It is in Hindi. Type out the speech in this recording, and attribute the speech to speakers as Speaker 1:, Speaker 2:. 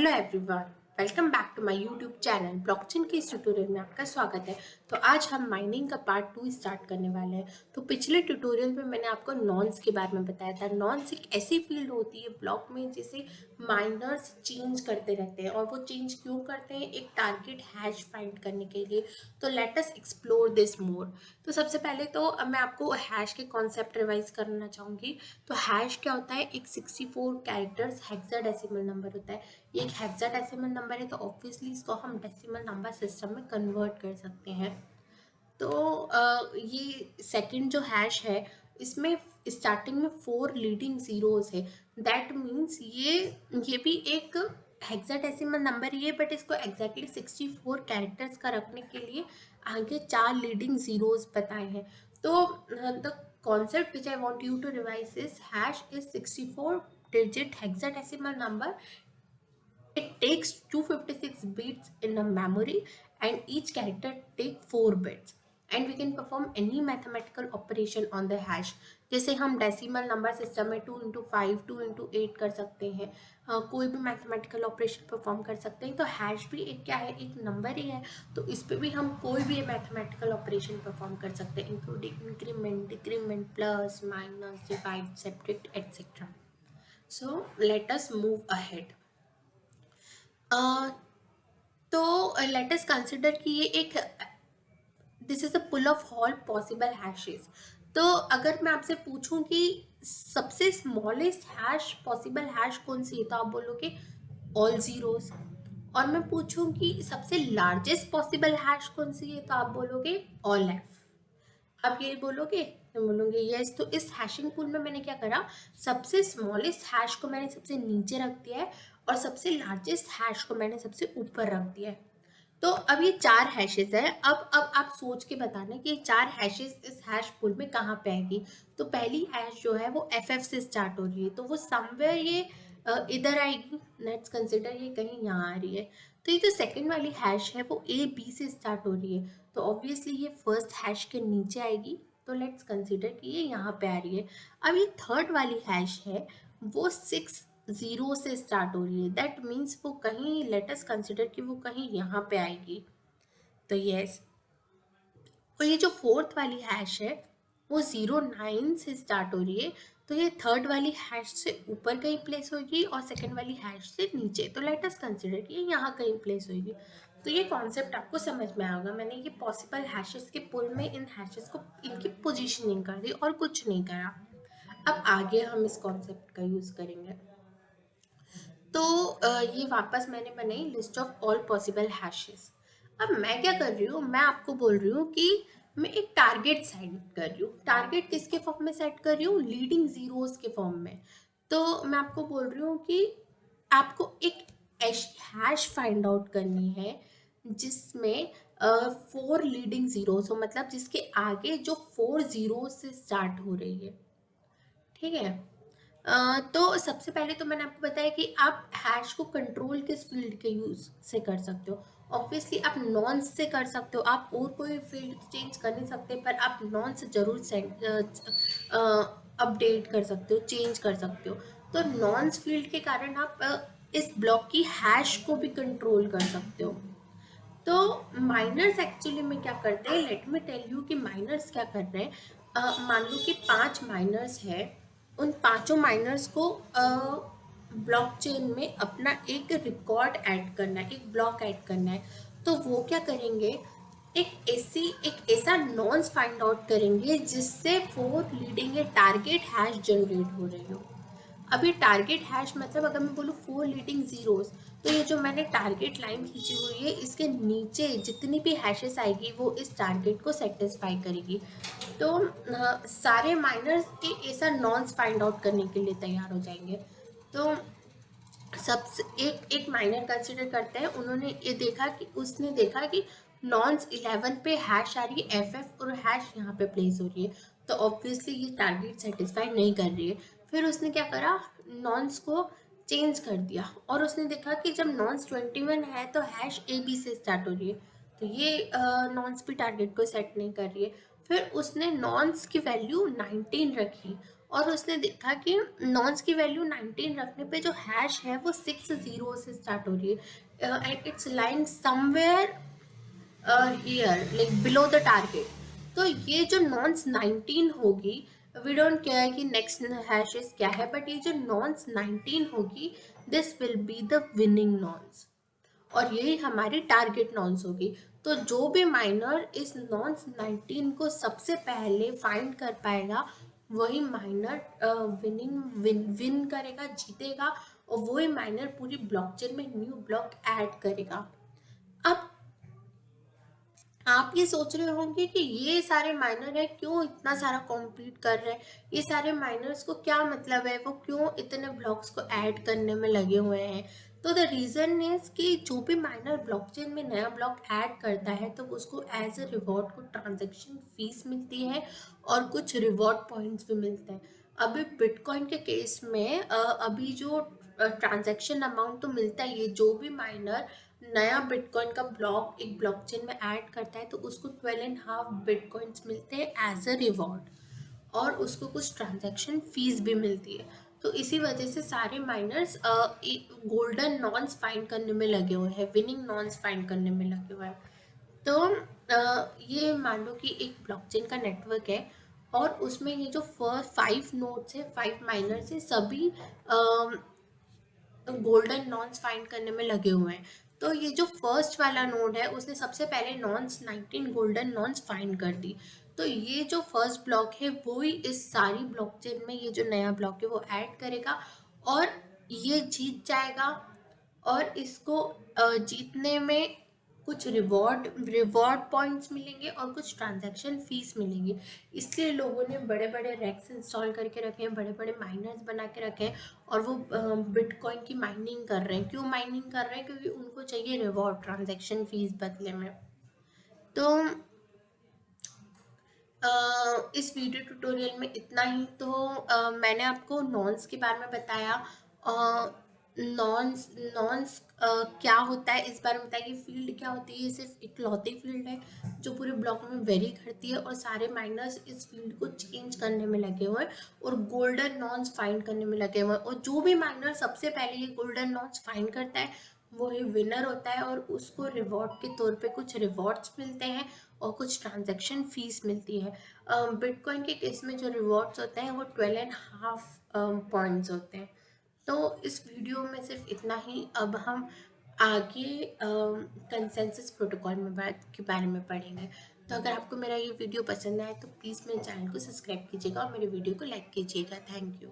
Speaker 1: Hello everyone, welcome back to my YouTube channel. Blockchain के इस ट्यूटोरियल में आपका स्वागत है। तो आज हम माइनिंग का पार्ट 2 स्टार्ट करने वाले हैं। तो पिछले ट्यूटोरियल में मैंने आपको नॉन्स के बारे में बताया था। नॉन्स एक ऐसी फील्ड होती है ब्लॉक में जिसे माइनर्स चेंज करते रहते हैं, और वो चेंज क्यों करते हैं? एक टारगेट हैश फाइंड करने के लिए। तो let us explore this more. तो सबसे पहले तो मैं आपको हैश के कॉन्सेप्ट रिवाइज करना चाहूँगी। तो हैश क्या होता है? एक 64 कैरेक्टर्स हेक्साडेसिमल नंबर होता है। ये एक हेक्साडेसिमल नंबर है, तो ऑब्वियसली इसको हम डेसिमल नंबर सिस्टम में कन्वर्ट कर सकते हैं। तो ये सेकंड जो हैश है, इसमें स्टार्टिंग में 4 लीडिंग जीरोस है। दैट मीन्स ये भी एक हेक्साडेसिमल नंबर ही है, बट इसको एग्जैक्टली 64 कैरेक्टर्स का रखने के लिए आगे 4 लीडिंग जीरोस बताए हैं। तो the concept which I want you to revise is hash is 64 digit hexadecimal number. It takes 256 bits in a memory, and each character take 4 bits, and we can perform any mathematical operation on the hash. जैसे हम डेसिमल नंबर सिस्टम में 2 इंटू 5 2 इंटू 8 कर सकते हैं। कोई भी मैथमेटिकल ऑपरेशन परफॉर्म कर सकते हैं। तो हैश भी एक क्या है? एक नंबर ही है। तो इस पे भी हम कोई भी मैथमेटिकल ऑपरेशन परफॉर्म कर सकते हैं, including increment, decrement, plus, minus, divide, subtract etcetera. So let us move ahead. तो लेट अस कंसिडर कि ये एक this is a pool of all possible hashes. तो अगर मैं आपसे पूछूं कि सबसे स्मॉलेस्ट हैश पॉसिबल हैश कौन सी है, तो आप बोलोगे ऑल जीरोस। और मैं पूछूं कि सबसे लार्जेस्ट पॉसिबल हैश कौन सी है, तो आप बोलोगे ऑल एफ। आप यही बोलोगे? मैं बोलूँगी यस। तो इस हैशिंग पूल में मैंने क्या करा, सबसे स्मॉलेस्ट हैश को मैंने सबसे नीचे रख दिया है, और सबसे लार्जेस्ट हैश को मैंने सबसे ऊपर रख दिया है। तो अब ये 4 हैशेस है। अब आप सोच के बताना कि ये 4 हैशेस इस हैश पूल में कहाँ पे आएगी। तो पहली हैश जो है वो एफ से स्टार्ट हो रही है, तो वो समवेयर ये इधर आएगी। लेट्स कंसिडर ये कहीं यहाँ आ रही है। तो ये जो सेकंड वाली हैश है वो ए बी से स्टार्ट हो रही है, तो ऑब्वियसली ये फर्स्ट हैश के नीचे आएगी। तो लेट्स कंसिडर कि ये यहाँ पे आ रही है। अब ये थर्ड वाली हैश है, वो 6 0 से स्टार्ट हो रही है। दैट मीन्स वो कहीं, लेट अस कंसिडर कि वो कहीं यहाँ पे आएगी। तो यस। और ये जो फोर्थ वाली हैश है वो 0 9 से स्टार्ट हो रही है, तो ये थर्ड वाली हैश से ऊपर कहीं प्लेस होगी और सेकंड वाली हैश से नीचे। तो लेट अस कंसिडर कि ये यहाँ कहीं प्लेस होगी। तो ये कॉन्सेप्ट आपको समझ में आएगा। मैंने ये पॉसिबल हैशेस के पुल में इन हैशेस को, इनकी पोजीशनिंग कर दी और कुछ नहीं करा। अब आगे हम इस कॉन्सेप्ट का यूज करेंगे। तो ये वापस मैंने बनाई list of all possible hashes. अब मैं क्या कर रही हूँ, मैं आपको बोल रही हूँ कि मैं एक टारगेट सेट कर रही हूँ। टारगेट किसके फॉर्म में सेट कर रही हूँ? लीडिंग जीरोस के फॉर्म में। तो मैं आपको बोल रही हूँ कि आपको एक ऐसी हैश फाइंड आउट करनी है जिसमें 4 लीडिंग जीरोस हो, मतलब जिसके आगे जो 4 जीरो से स्टार्ट हो रही है। ठीक है। तो सबसे पहले तो मैंने आपको बताया कि आप हैश को कंट्रोल किस फील्ड के यूज से कर सकते हो। ऑब्वियसली आप नॉन्स से कर सकते हो, आप और कोई फील्ड चेंज कर नहीं सकते, पर आप नॉन्स जरूर अपडेट कर सकते हो, चेंज कर सकते हो। तो नॉन्स फील्ड के कारण आप इस ब्लॉक की हैश को भी कंट्रोल कर सकते हो। तो माइनर्स एक्चुअली में क्या करते हैं, लेट मी टेल यू कि माइनर्स क्या कर रहे हैं। मान लो कि 5 माइनर्स है, उन पांचों माइनर्स को ब्लॉकचेन में अपना एक रिकॉर्ड ऐड करना है, एक ब्लॉक ऐड करना है। तो वो क्या करेंगे, एक ऐसा नॉन्स फाइंड आउट करेंगे जिससे 4 लीडिंग टारगेट हैश जनरेट हो रही हो। अब ये टारगेट हैश मतलब अगर मैं बोलूँ 4 लीडिंग जीरोस, तो ये जो मैंने टारगेट लाइन खींची हुई है, इसके नीचे जितनी भी हैशेस आएगी वो इस टारगेट को सेटिस्फाई करेगी। तो सारे माइनर्स ऐसा नॉन्स फाइंड आउट करने के लिए तैयार हो जाएंगे। तो सबसे एक माइनर कंसिडर करते हैं। उन्होंने ये देखा कि उसने देखा कि नॉन्स 11 पे हैश आ रही है एफ और हैश यहाँ पे प्लेस हो रही है, तो ऑब्वियसली ये टारगेट सेटिस्फाई नहीं कर रही है। फिर उसने क्या करा, नॉन्स को चेंज कर दिया, और उसने देखा कि जब नॉन्स 21 है तो हैश ए बी से स्टार्ट हो रही है, तो ये नॉन्स भी टारगेट को सेट नहीं कर रही है। फिर उसने नॉन्स की वैल्यू 19 रखी, और उसने देखा कि नॉन्स की वैल्यू 19 रखने पे जो हैश है वो 6 जीरो से स्टार्ट हो रही है and it's line somewhere here like below the target. तो ये जो नॉन्स 19 होगी, वी डोंट केयर कि नेक्स्ट हैशेस क्या है, बट ये जो नॉन्स 19 होगी this will be the winning nonce और यही हमारी टारगेट नॉन्स होगी। तो जो भी माइनर इस नॉन्स 19 को सबसे पहले फाइंड कर पाएगा वही माइनर विन करेगा, जीतेगा, और वही माइनर पूरी ब्लॉकचेन में न्यू ब्लॉक ऐड करेगा। अब आप ये सोच रहे होंगे कि ये सारे माइनर है क्यों इतना सारा कॉम्पीट कर रहे हैं, ये सारे माइनर्स को क्या मतलब है, वो क्यों इतने ब्लॉक्स को ऐड करने में लगे हुए हैं। तो द रीज़न इज कि जो भी माइनर ब्लॉकचेन में नया ब्लॉक ऐड करता है तो उसको एज अ रिवॉर्ड को ट्रांजैक्शन फीस मिलती है और कुछ रिवॉर्ड पॉइंट्स भी मिलते हैं। अभी बिटकॉइन के केस में अभी जो ट्रांजैक्शन अमाउंट तो मिलता ही है, जो भी माइनर नया बिटकॉइन का ब्लॉक एक ब्लॉकचेन में ऐड करता है तो उसको 12.5 बिटकॉइंस मिलते हैं एज अ रिवॉर्ड, और उसको कुछ ट्रांजैक्शन फीस भी मिलती है। तो इसी वजह से सारे माइनर्स गोल्डन नॉन्स फाइंड करने में लगे हुए हैं, विनिंग नॉन्स फाइंड करने में लगे हुए हैं। तो ये मान लो कि एक ब्लॉकचेन का नेटवर्क है और उसमें ये जो फर्स्ट 5 नोड्स है, 5 माइनर्स है, सभी गोल्डन नॉन्स फाइंड करने में लगे हुए हैं। तो ये जो फर्स्ट वाला नोड है उसने सबसे पहले नॉन्स 19 गोल्डन नॉन्स फाइंड कर दी। तो ये जो फर्स्ट ब्लॉक है वो ही इस सारी ब्लॉकचेन में ये जो नया ब्लॉक है वो ऐड करेगा और ये जीत जाएगा। और इसको जीतने में कुछ रिवॉर्ड पॉइंट्स मिलेंगे और कुछ ट्रांजैक्शन फीस मिलेंगी। इसलिए लोगों ने बड़े बड़े रैक्स इंस्टॉल करके रखे हैं, बड़े बड़े माइनर्स बना के रखे हैं और वो बिटकॉइन की माइनिंग कर रहे हैं। क्यों माइनिंग कर रहे हैं? क्योंकि उनको चाहिए रिवॉर्ड ट्रांजैक्शन फीस बदले में। तो इस वीडियो ट्यूटोरियल में इतना ही। तो मैंने आपको नॉन्स के बारे में बताया, नॉन्स नॉन्स क्या होता है इस बारे में बताया कि फील्ड क्या होती है। ये सिर्फ इकलौती फील्ड है जो पूरे ब्लॉक में वेरी करती है और सारे माइनर्स इस फील्ड को चेंज करने में लगे हुए हैं और गोल्डन नॉन्स फाइंड करने में लगे हुए हैं। और जो भी माइनर सबसे पहले ये गोल्डन नॉन्स फाइंड करता है वो ही विनर होता है और उसको रिवॉर्ड के तौर पे कुछ रिवॉर्ड्स मिलते हैं और कुछ ट्रांजैक्शन फीस मिलती है। बिटकॉइन के केस में जो रिवॉर्ड्स होते हैं वो 12.5 पॉइंट्स होते हैं। तो इस वीडियो में सिर्फ इतना ही। अब हम आगे कंसेंसस प्रोटोकॉल में के बारे में पढ़ेंगे। तो अगर आपको मेरा ये वीडियो पसंद आए तो प्लीज़ मेरे चैनल को सब्सक्राइब कीजिएगा और मेरे वीडियो को लाइक कीजिएगा। Thank you.